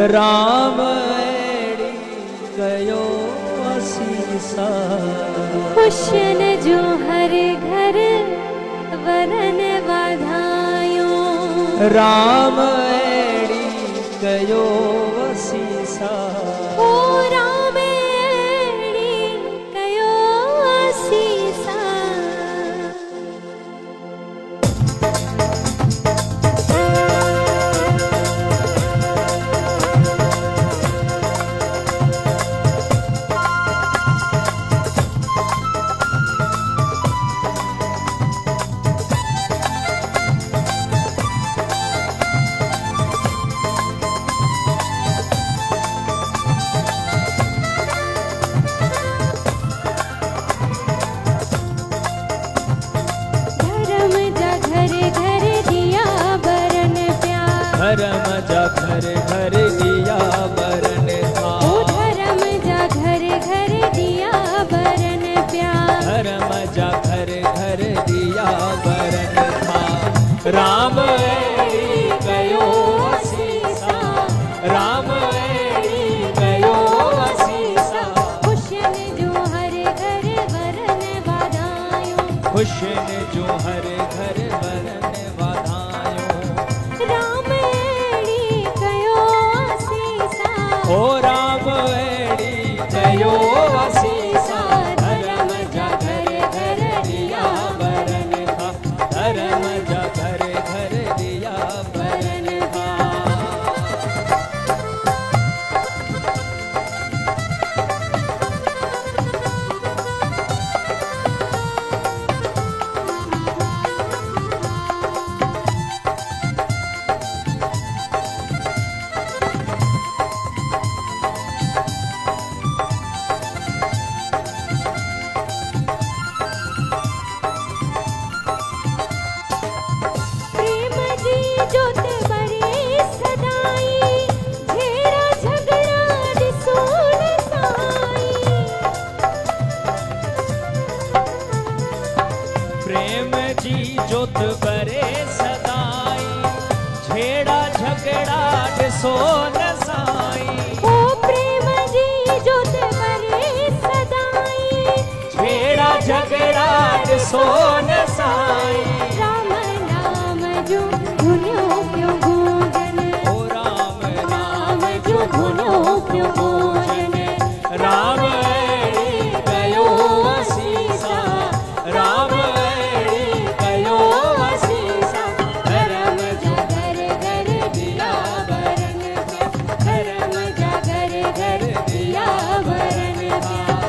राम एड़ी गयो असीसा। पुष्यन जो हर घर वरन वाधायो। राम एड़ी गयो असीसा। ओ राम एड़ी गयो असीसा। धर्म जा घर घर दिया बरन था। ओ धर्म जा घर घर दिया बरन प्यार। धर्म जा घर घर दिया बरन था। राम एड़ी गयो असीसा। राम एड़ी गयो असीसा। पुष्यन जो हर घर वरन वाधायो। खुशन जो हर घर बरन वाधायो। राम एड़ी गयो असीसा। ओ राम एड़ी गयो असीसा। धर्म जा घर घर दिया बरन था। धर्म जा घर घर दिया बरन था। प्रेम जी जोत बरे सदाई। झेड़ा झगड़ा दिसो न साई। प्रेम जी जोत बरे सदाई। झेड़ा झगड़ा ॾिसो न साई। ओ प्रेम जी जोत बरे सदाई। झेड़ा झगड़ा ॾिसो न साई। राम नाम जो धुन्यो क्यों गूंजन। ओ राम नाम जो धुन्यो क्यों गूंजन। राम एड़ी गयो असीसा। राम एड़ी गयो असीसा। धर्म जा घर घर दिया बरन प्यार। धर्म जा घर घर दिया बरन प्यार।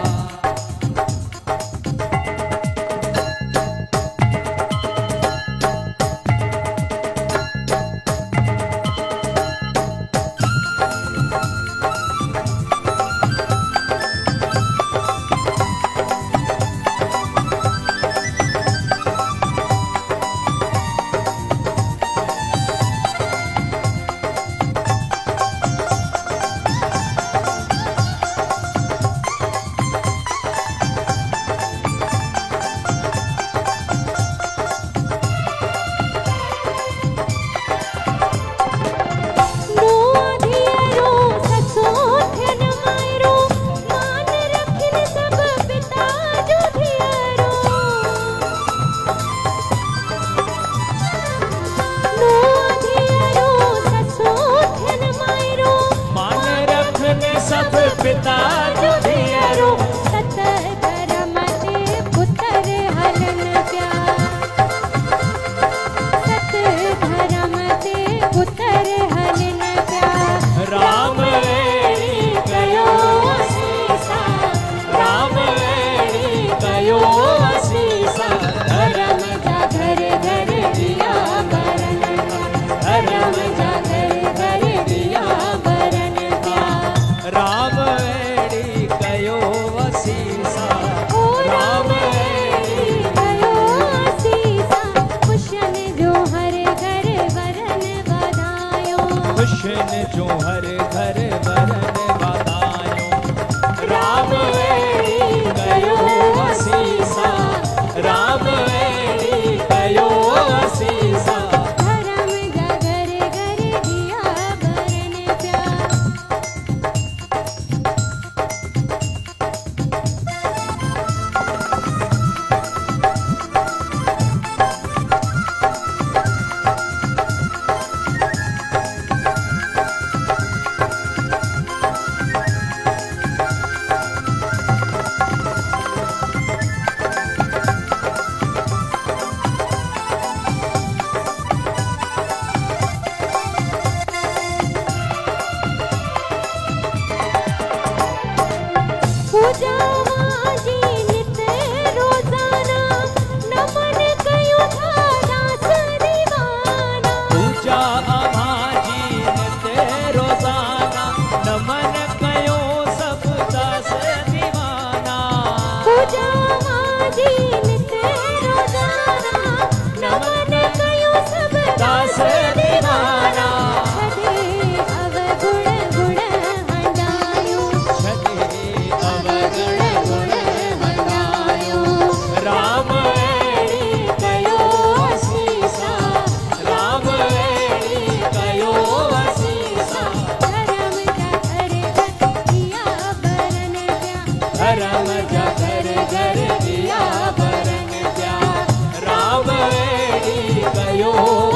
घर दिया बरन प्यार राम एड़ी कयो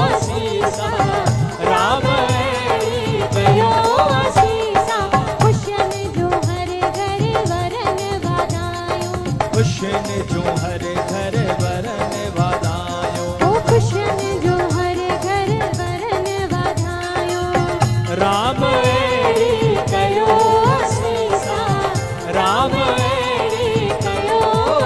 असीसा राम एड़ी कयो असीसा खुशन जो हर घर वरन वाधायो खुशन जो हर घर वरन वाधायो ओ खुशन जो हर घर वरन वाधायो राम एड़ी कयो असीसा राम एड़ी कयो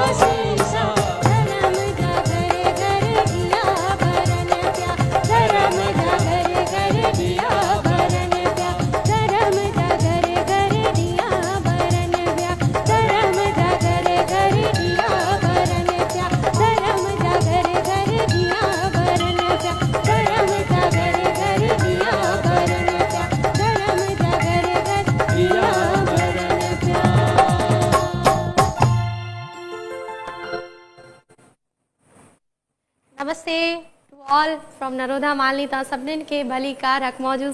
असीसा धर्म जा घर घर दिया बरन प्यार धर्म जा घर घर दिया बरन प्यार धर्म जा घर घर दिया बरन प्यार धर्म जा घर घर दिया बरन प्यार धर्म जा घर घर दिया बरन प्यार धर्म जा घर घर दिया बरन प्यार धर्म जा घर घर दिया बरन प्यार। नमस्ते टू ऑल फ्रॉम नरोदा मालनी तव्हां सभिनीनि खे भली कार हक़ मौजूद